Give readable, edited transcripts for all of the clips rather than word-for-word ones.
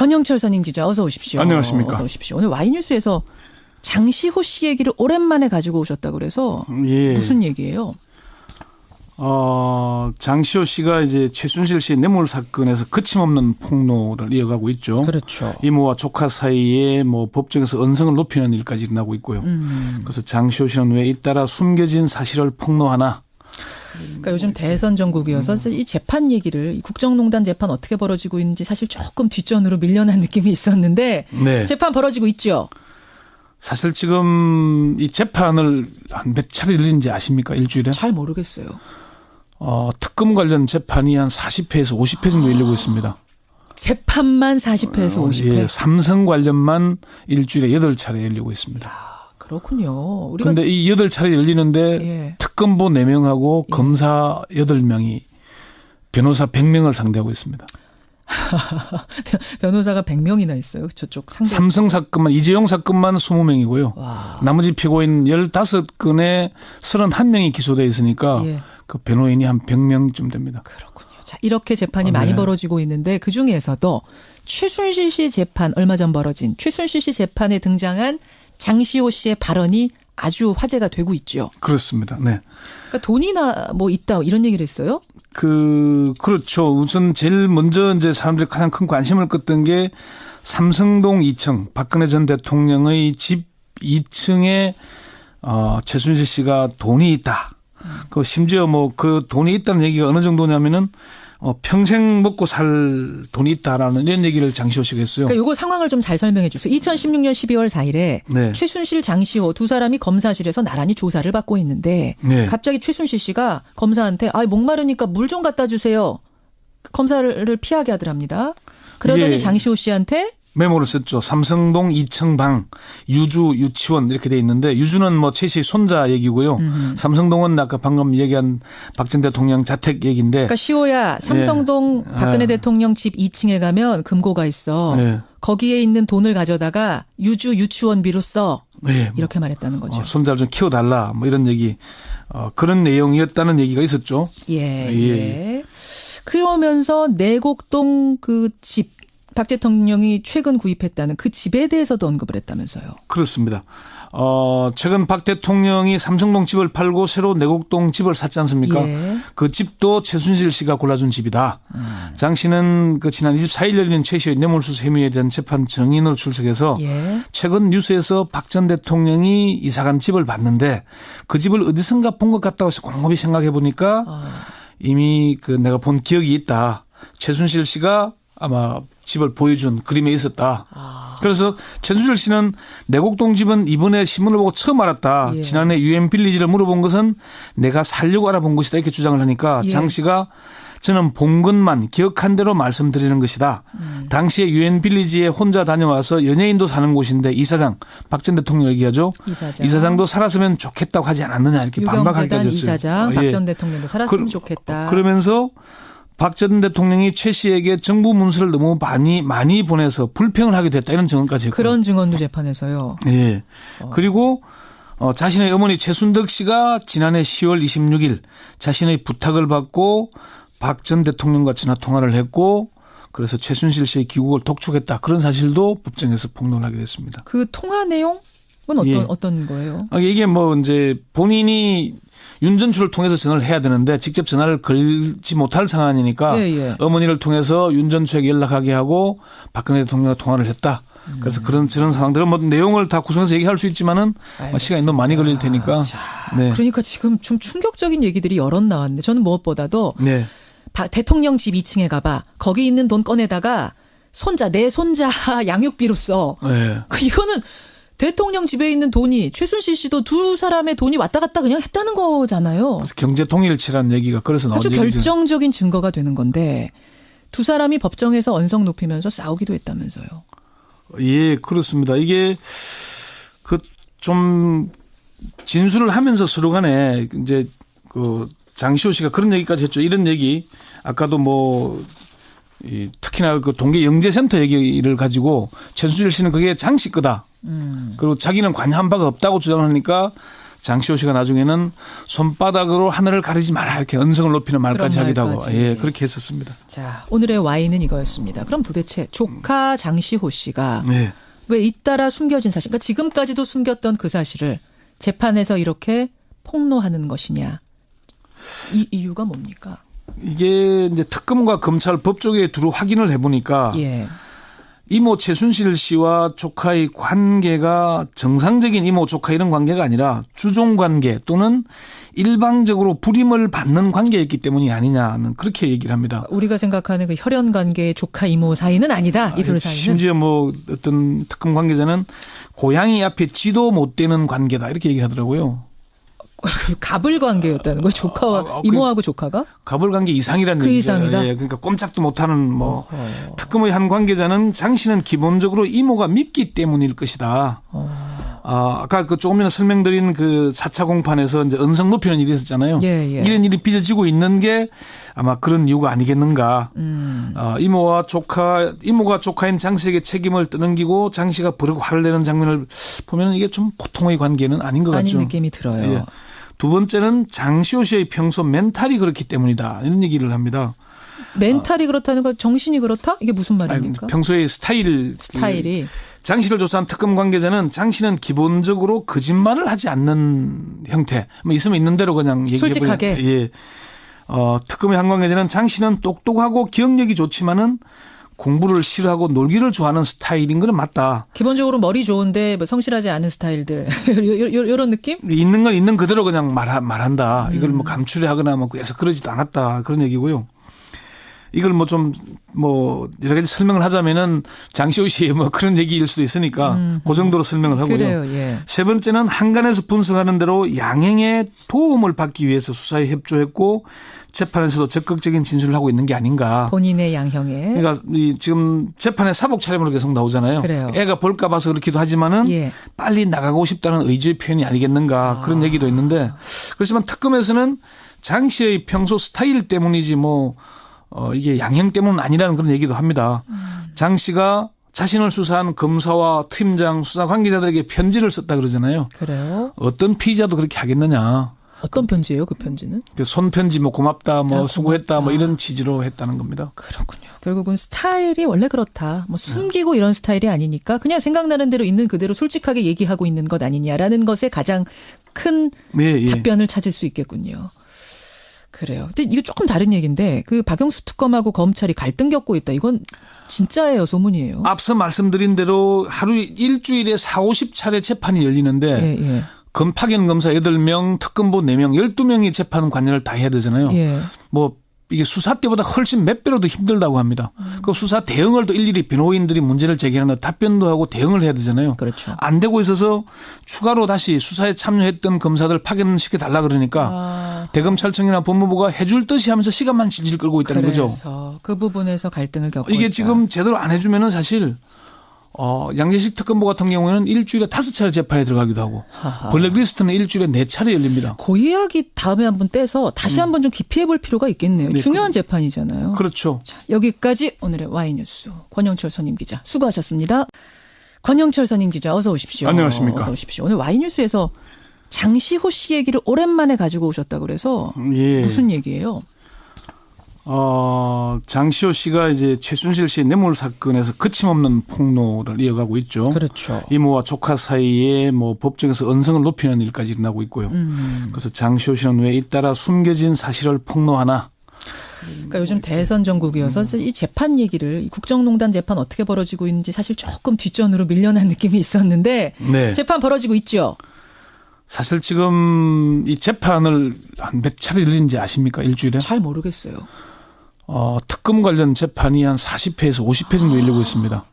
권영철 선임 기자 어서 오십시오. 안녕하십니까. 어서 오십시오. 오늘 Y뉴스에서 장시호 씨 얘기를 오랜만에 가지고 오셨다고 그래서 예. 무슨 얘기예요? 장시호 씨가 이제 최순실 씨 뇌물 사건에서 거침없는 폭로를 이어가고 있죠. 그렇죠. 이모와 조카 사이에 뭐 법정에서 언성을 높이는 일까지 일어나고 있고요. 그래서 장시호 씨는 왜 잇따라 숨겨진 사실을 폭로하나? 그러니까 요즘 대선 전국이어서 이 재판 얘기를, 이 국정농단 재판 어떻게 벌어지고 있는지 사실 조금 뒷전으로 밀려난 느낌이 있었는데 네. 재판 벌어지고 있죠. 사실 지금 이 재판을 한 몇 차례 열린지 아십니까? 일주일에? 잘 모르겠어요. 특검 관련 재판이 한 40회에서 50회 정도 열리고 있습니다. 재판만 40회에서 50회. 예, 삼성 관련만 일주일에 8차례 열리고 있습니다. 그렇군요. 우리가 그런데 이 8차례 열리는데 예. 특검보 4명하고 검사 8명이 변호사 100명을 상대하고 있습니다. 변호사가 100명이나 있어요. 저쪽 상대. 삼성 사건만, 이재용 사건만 20명이고요. 와. 나머지 피고인 15건에 31명이 기소되어 있으니까 예. 그 변호인이 한 100명쯤 됩니다. 그렇군요. 자, 이렇게 재판이 네. 많이 벌어지고 있는데 그중에서도 최순실 씨 재판, 얼마 전 벌어진 최순실 씨 재판에 등장한 장시호 씨의 발언이 아주 화제가 되고 있죠. 그렇습니다. 네. 그러니까 돈이나 뭐 있다 이런 얘기를 했어요? 그렇죠. 우선 제일 먼저 이제 사람들이 가장 큰 관심을 끄던 게 삼성동 2층, 박근혜 전 대통령의 집 2층에 최순실 씨가 돈이 있다. 그 심지어 뭐 그 돈이 있다는 얘기가 어느 정도냐면은 평생 먹고 살 돈이 있다라는 이런 얘기를 장시호 씨가 했어요. 그러니까 요거 상황을 좀 잘 설명해 주세요. 2016년 12월 4일에 네. 최순실, 장시호 두 사람이 검사실에서 나란히 조사를 받고 있는데 네. 갑자기 최순실 씨가 검사한테 목마르니까 물 좀 갖다 주세요. 검사를 피하게 하더랍니다. 그러더니 예. 장시호 씨한테 메모를 썼죠. 삼성동 2층 방, 유주, 유치원 이렇게 돼 있는데 유주는 뭐 최 씨 손자 얘기고요. 삼성동은 아까 방금 얘기한 박 전 대통령 자택 얘기인데. 그러니까 시호야 삼성동 박근혜 대통령 집 2층에 가면 금고가 있어. 네. 거기에 있는 돈을 가져다가 유주 유치원비로 써. 네. 이렇게 말했다는 거죠. 손자를 좀 키워달라 뭐 이런 얘기. 그런 내용이었다는 얘기가 있었죠. 예. 그러면서 내곡동 그 집. 박 대통령이 최근 구입했다는 그 집에 대해서도 언급을 했다면서요. 그렇습니다. 최근 박 대통령이 삼성동 집을 팔고 새로 내곡동 집을 샀지 않습니까? 예. 그 집도 최순실 씨가 골라준 집이다. 장 씨는 그 지난 24일 열린 최 씨의 뇌물수수 혐의에 대한 재판 증인으로 출석해서 예. 최근 뉴스에서 박 전 대통령이 이사간 집을 봤는데 그 집을 어디선가 본 것 같다고 해서 곰곰이 생각해 보니까 이미 그 내가 본 기억이 있다. 최순실 씨가 아마 집을 보여준 그림에 있었다. 그래서 최순실 씨는 내곡동 집은 이번에 신문을 보고 처음 알았다. 예. 지난해 유엔 빌리지를 물어본 것은 내가 살려고 알아본 것이다. 이렇게 주장을 하니까 예. 장 씨가 저는 본 것만 기억한 대로 말씀드리는 것이다. 당시에 유엔 빌리지에 혼자 다녀와서 연예인도 사는 곳인데 이사장, 박 전 대통령 얘기하죠. 이사장도 살았으면 좋겠다고 하지 않았느냐 이렇게 반박하기까지 했어요. 이사장, 박 전 대통령도 살았으면 좋겠다. 그러면서 박 전 대통령이 최 씨에게 정부 문서를 너무 많이 보내서 불평을 하게 됐다 이런 증언까지 했고요. 그런 증언도 재판에서요. 예. 그리고 자신의 어머니 최순덕 씨가 지난해 10월 26일 자신의 부탁을 받고 박 전 대통령과 전화 통화를 했고 그래서 최순실 씨의 귀국을 독촉했다. 그런 사실도 법정에서 폭로를 하게 됐습니다. 그 통화 내용은 어떤 거예요? 이게 뭐 이제 본인이 윤 전추를 통해서 전화를 해야 되는데 직접 전화를 걸지 못할 상황이니까 어머니를 통해서 윤 전추에게 연락하게 하고 박근혜 대통령과 통화를 했다. 그래서 그런 상황들은 뭐 내용을 다 구성해서 얘기할 수 있지만은 시간이 너무 많이 걸릴 테니까. 네. 그러니까 지금 좀 충격적인 얘기들이 여럿 나왔는데 저는 무엇보다도 네. 대통령 집 2층에 가봐. 거기 있는 돈 꺼내다가 내 손자 양육비로 써. 네. 이거는 대통령 집에 있는 돈이 최순실 씨도 두 사람의 돈이 왔다 갔다 그냥 했다는 거잖아요. 그래서 경제 통일치라는 얘기가 그래서 나온 아주 얘기죠. 결정적인 증거가 되는 건데 두 사람이 법정에서 언성 높이면서 싸우기도 했다면서요. 예, 그렇습니다. 이게 좀 진술을 하면서 서로 간에 이제 장시호 씨가 그런 얘기까지 했죠. 이런 얘기 아까도 특히나 그 동계 영재센터 얘기를 가지고 최순실 씨는 그게 장씨 거다. 그리고 자기는 관여한 바가 없다고 주장을 하니까 장시호 씨가 나중에는 손바닥으로 하늘을 가리지 마라 이렇게 언성을 높이는 말까지 그런 하기도 하고 말까지. 예, 그렇게 했었습니다. 자, 오늘의 와인은 이거였습니다. 그럼 도대체 조카 장시호 씨가 네. 왜 잇따라 숨겨진 사실, 그러니까 지금까지도 숨겼던 그 사실을 재판에서 이렇게 폭로하는 것이냐. 이 이유가 뭡니까? 이게 이제 특검과 검찰 법조계에 두루 확인을 해보니까 예. 이모 최순실 씨와 조카의 관계가 정상적인 이모 조카 이런 관계가 아니라 주종 관계 또는 일방적으로 불임을 받는 관계였기 때문이 아니냐는 그렇게 얘기를 합니다. 우리가 생각하는 그 혈연 관계의 조카 이모 사이는 아니다. 이 둘 사이는. 심지어 뭐 어떤 특검 관계자는 고양이 앞에 쥐도 못 대는 관계다 이렇게 얘기하더라고요. 갑을 관계였다는 거 조카와 이모하고 조카가? 갑을 관계 이상이라는 그 얘기죠. 이상이다? 예, 그러니까 꼼짝도 못하는 뭐 특검의 한 관계자는 장 씨는 기본적으로 이모가 밉기 때문일 것이다. 아까 그 조금 전에 설명드린 그 4차 공판에서 이제 언성 높이는 일이 있었잖아요. 예, 예. 이런 일이 빚어지고 있는 게 아마 그런 이유가 아니겠는가. 이모가 조카인 장 씨에게 책임을 떠넘기고 장 씨가 버르고 화를 내는 장면을 보면 이게 좀 보통의 관계는 아닌 것 같죠. 아닌 느낌이 들어요. 예. 두 번째는 장시호 씨의 평소 멘탈이 그렇기 때문이다. 이런 얘기를 합니다. 멘탈이 그렇다는 거 정신이 그렇다? 이게 무슨 말입니까? 평소의 스타일이. 장 씨를 조사한 특검 관계자는 장 씨는 기본적으로 거짓말을 하지 않는 형태. 뭐 있으면 있는 대로 그냥 얘기해 솔직하게. 예. 특검의 한 관계자는 장 씨는 똑똑하고 기억력이 좋지만은 공부를 싫어하고 놀기를 좋아하는 스타일인 건 맞다. 기본적으로 머리 좋은데 뭐 성실하지 않은 스타일들. 이런 느낌? 있는 건 있는 그대로 그냥 말한다. 이걸 뭐 감추려하거나 뭐 그래서 그러지도 않았다. 그런 얘기고요. 이걸 뭐 좀 뭐 여러 가지 설명을 하자면은 장시호 씨의 뭐 그런 얘기일 수도 있으니까 그 정도로 설명을 하고요. 그래요. 예. 세 번째는 한간에서 분석하는 대로 양행의 도움을 받기 위해서 수사에 협조했고 재판에서도 적극적인 진술을 하고 있는 게 아닌가. 본인의 양형에. 그러니까 지금 재판에 사복 차림으로 계속 나오잖아요. 그래요. 애가 볼까 봐서 그렇기도 하지만은 예. 빨리 나가고 싶다는 의지의 표현이 아니겠는가 그런 얘기도 있는데 그렇지만 특검에서는 장 씨의 평소 스타일 때문이지 뭐 이게 양형 때문은 아니라는 그런 얘기도 합니다. 장 씨가 자신을 수사한 검사와 팀장, 수사 관계자들에게 편지를 썼다 그러잖아요. 그래요? 어떤 피의자도 그렇게 하겠느냐. 어떤 편지예요, 그 편지는? 손편지 뭐 고맙다, 뭐 수고했다, 고맙다. 뭐 이런 취지로 했다는 겁니다. 그렇군요. 결국은 스타일이 원래 그렇다. 뭐 숨기고 이런 스타일이 아니니까 그냥 생각나는 대로 있는 그대로 솔직하게 얘기하고 있는 것 아니냐라는 것에 가장 큰 예. 답변을 찾을 수 있겠군요. 그래요. 근데 이거 조금 다른 얘기인데 그 박영수 특검하고 검찰이 갈등 겪고 있다. 이건 진짜예요, 소문이에요? 앞서 말씀드린 대로 하루 일주일에 40-50차례 재판이 열리는데 예. 파견 검사 8명, 특검보 4명, 12명이 재판 관여를 다 해야 되잖아요. 예. 뭐 이게 수사 때보다 훨씬 몇 배로 더 힘들다고 합니다. 그 수사 대응을 또 일일이 변호인들이 문제를 제기하는 답변도 하고 대응을 해야 되잖아요. 그렇죠. 안 되고 있어서 추가로 다시 수사에 참여했던 검사들 파견시켜달라 그러니까 대검찰청이나 법무부가 해줄 듯이 하면서 시간만 질질 끌고 있다는 거죠. 그래서 그 부분에서 갈등을 겪고 이게 있다. 지금 제대로 안 해주면은 사실 양재식 특검보 같은 경우에는 일주일에 5차례 재판에 들어가기도 하고 블랙리스트는 일주일에 4차례 열립니다. 그 이야기 다음에 한번 떼서 다시 한번 좀 깊이 해볼 필요가 있겠네요. 네, 중요한 재판이잖아요. 그렇죠. 자, 여기까지 오늘의 와이뉴스 권영철 선임 기자 수고하셨습니다. 권영철 선임 기자 어서 오십시오. 안녕하십니까. 어서 오십시오. 오늘 와이뉴스에서 장시호 씨 얘기를 오랜만에 가지고 오셨다고 그래서 예. 무슨 얘기예요? 장시호 씨가 이제 최순실 씨의 뇌물 사건에서 거침없는 폭로를 이어가고 있죠. 그렇죠. 이모와 조카 사이에 뭐 법정에서 언성을 높이는 일까지 일어나고 있고요. 그래서 장시호 씨는 왜 잇따라 숨겨진 사실을 폭로하나? 그러니까 요즘 대선 전국이어서 이 재판 얘기를 이 국정농단 재판 어떻게 벌어지고 있는지 사실 조금 뒷전으로 밀려난 느낌이 있었는데 네. 재판 벌어지고 있죠. 사실 지금 이 재판을 한 몇 차례 열린지 아십니까? 일주일에? 잘 모르겠어요. 특검 관련 재판이 한 40회에서 50회 정도 열리고 있습니다.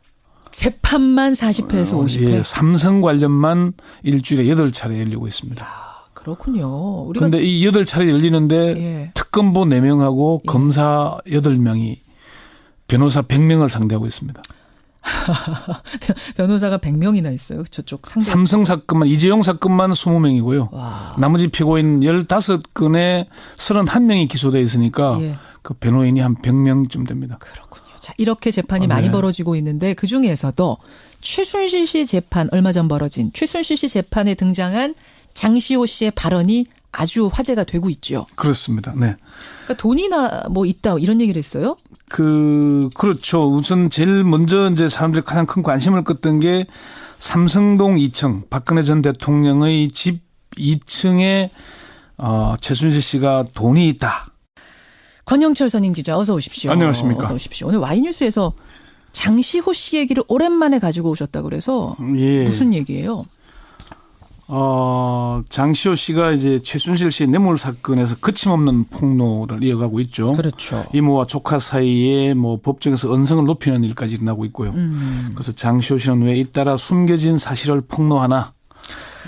재판만 40회에서 50회. 예, 삼성 관련만 일주일에 8차례 열리고 있습니다. 그렇군요. 우리가 그런데 이 8차례 열리는데 예. 특검보 4명하고 검사 8명이 변호사 100명을 상대하고 있습니다. 변호사가 100명이나 있어요. 저쪽 상대. 삼성 사건만 이재용 사건만 20명이고요. 와. 나머지 피고인 15건에 31명이 기소되어 있으니까 예. 그 변호인이 한 100명쯤 됩니다. 그렇군요. 자, 이렇게 재판이 많이 네. 벌어지고 있는데 그중에서도 최순실 씨 재판 얼마 전 벌어진 최순실 씨 재판에 등장한 장시호 씨의 발언이 아주 화제가 되고 있죠. 그렇습니다. 네. 그러니까 돈이나 뭐 있다 이런 얘기를 했어요? 그렇죠. 우선 제일 먼저 이제 사람들이 가장 큰 관심을 끄던 게 삼성동 2층 박근혜 전 대통령의 집 2층에 최순실 씨가 돈이 있다. 권영철 선임 기자 어서 오십시오. 안녕하십니까. 어서 오십시오. 오늘 와이뉴스에서 장시호 씨 얘기를 오랜만에 가지고 오셨다 그래서 예. 무슨 얘기예요? 장시호 씨가 이제 최순실 씨의 뇌물 사건에서 거침없는 폭로를 이어가고 있죠. 그렇죠. 이모와 조카 사이에 뭐 법정에서 언성을 높이는 일까지 일어나고 있고요. 그래서 장시호 씨는 왜 잇따라 숨겨진 사실을 폭로하나?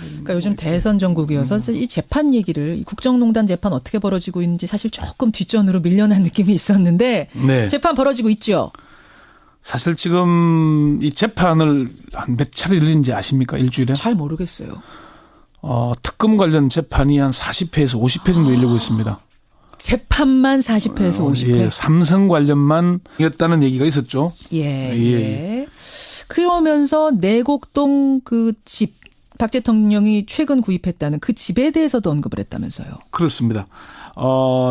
그러니까 요즘 대선 전국이어서 이 재판 얘기를 이 국정농단 재판 어떻게 벌어지고 있는지 사실 조금 뒷전으로 밀려난 느낌이 있었는데 네. 재판 벌어지고 있죠. 사실 지금 이 재판을 한 몇 차례 열리는지 아십니까? 일주일에? 잘 모르겠어요. 특검 관련 재판이 한 40회에서 50회 정도 열리고 있습니다. 재판만 40회에서 50회. 예, 삼성 관련만이었다는 얘기가 있었죠. 예. 그러면서 내곡동 그 집, 박 대통령이 최근 구입했다는 그 집에 대해서도 언급을 했다면서요. 그렇습니다.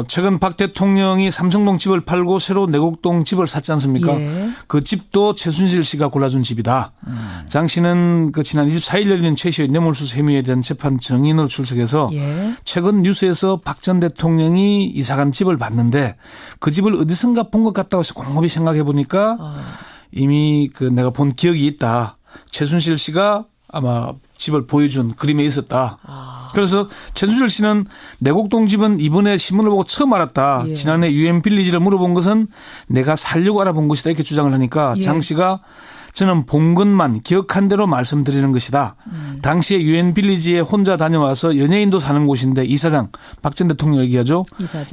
최근 박 대통령이 삼성동 집을 팔고 새로 내곡동 집을 샀지 않습니까? 예. 그 집도 최순실 씨가 골라준 집이다. 장 씨는 그 지난 24일 열리는 최 씨의 뇌물수수 혐의에 대한 재판 증인으로 출석해서 예. 최근 뉴스에서 박 전 대통령이 이사간 집을 봤는데 그 집을 어디선가 본 것 같다고 해서 곰곰이 생각해 보니까 이미 그 내가 본 기억이 있다. 최순실 씨가 아마 집을 보여준 그림에 있었다. 그래서 최순실 씨는 내곡동 집은 이번에 신문을 보고 처음 알았다. 예. 지난해 유엔 빌리지를 물어본 것은 내가 살려고 알아본 것이다. 이렇게 주장을 하니까 예. 장 씨가 저는 본 것만 기억한 대로 말씀드리는 것이다. 당시에 유엔 빌리지에 혼자 다녀와서 연예인도 사는 곳인데 이사장, 박 전 대통령 얘기하죠.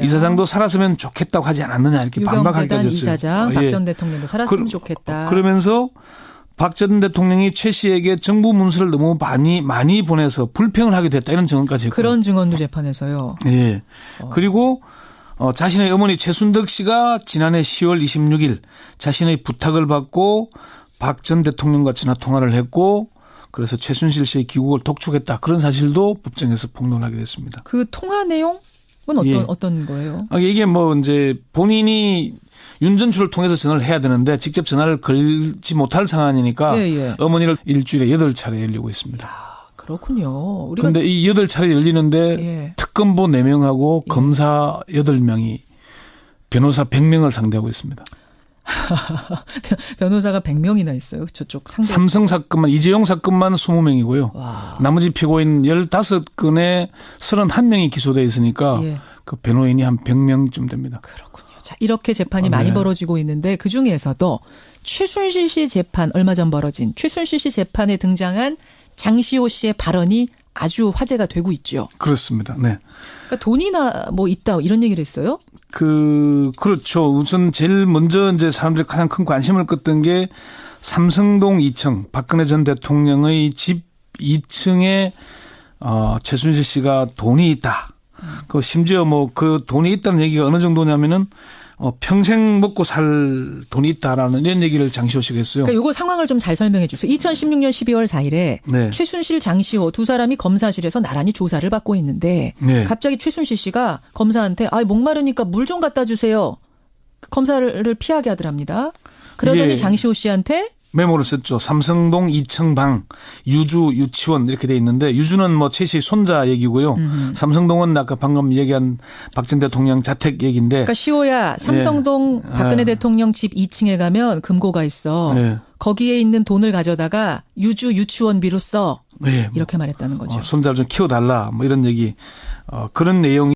이사장도 살았으면 좋겠다고 하지 않았느냐 이렇게 반박하기까지 유경재단 했어요. 이사장, 박 전 대통령도 살았으면 좋겠다. 그러면서 박 전 대통령이 최 씨에게 정부 문서를 너무 많이 보내서 불평을 하게 됐다 이런 증언까지 했고. 그런 증언도 재판에서요. 예. 그리고 자신의 어머니 최순덕 씨가 지난해 10월 26일 자신의 부탁을 받고 박 전 대통령과 전화 통화를 했고 그래서 최순실 씨의 귀국을 독촉했다. 그런 사실도 법정에서 폭로하게 됐습니다. 그 통화 내용은 어떤 거예요? 이게 뭐 이제 본인이 윤전추를 통해서 전화를 해야 되는데 직접 전화를 걸지 못할 상황이니까 어머니를 일주일에 8차례 열리고 있습니다. 그렇군요. 그런데 이 8차례 열리는데 특검보 4명하고 검사 8명이 변호사 100명을 상대하고 있습니다. 변호사가 100명이나 있어요. 저쪽 상대. 삼성 사건만 이재용 사건만 20명이고요. 나머지 피고인 15건에 31명이 기소되어 있으니까 그 변호인이 한 100명쯤 됩니다. 그렇군요. 자, 이렇게 재판이 많이 벌어지고 있는데 그중에서도 최순실 씨 재판 얼마 전 벌어진 최순실 씨 재판에 등장한 장시호 씨의 발언이 아주 화제가 되고 있죠. 그렇습니다. 네. 그러니까 돈이나 뭐 있다 이런 얘기를 했어요? 그렇죠. 우선 제일 먼저 이제 사람들이 가장 큰 관심을 끄던 게 삼성동 2층 박근혜 전 대통령의 집 2층에 최순실 씨가 돈이 있다. 그 심지어 뭐 그 돈이 있다는 얘기가 어느 정도냐면은 평생 먹고 살 돈이 있다라는 이런 얘기를 장시호 씨가 했어요. 그러니까 이거 상황을 좀 잘 설명해 주세요. 2016년 12월 4일에 최순실, 장시호 두 사람이 검사실에서 나란히 조사를 받고 있는데 갑자기 최순실 씨가 검사한테 목마르니까 물 좀 갖다 주세요. 검사를 피하게 하더랍니다. 그러더니 장시호 씨한테 메모를 썼죠. 삼성동 2층 방, 유주, 유치원 이렇게 돼 있는데 유주는 뭐 최 씨 손자 얘기고요. 삼성동은 아까 방금 얘기한 박 전 대통령 자택 얘기인데. 그러니까 시호야 삼성동 박근혜 대통령 집 2층에 가면 금고가 있어. 거기에 있는 돈을 가져다가 유주 유치원비로 써. 이렇게 말했다는 거죠. 손자를 좀 키워달라 뭐 이런 얘기. 그런 내용이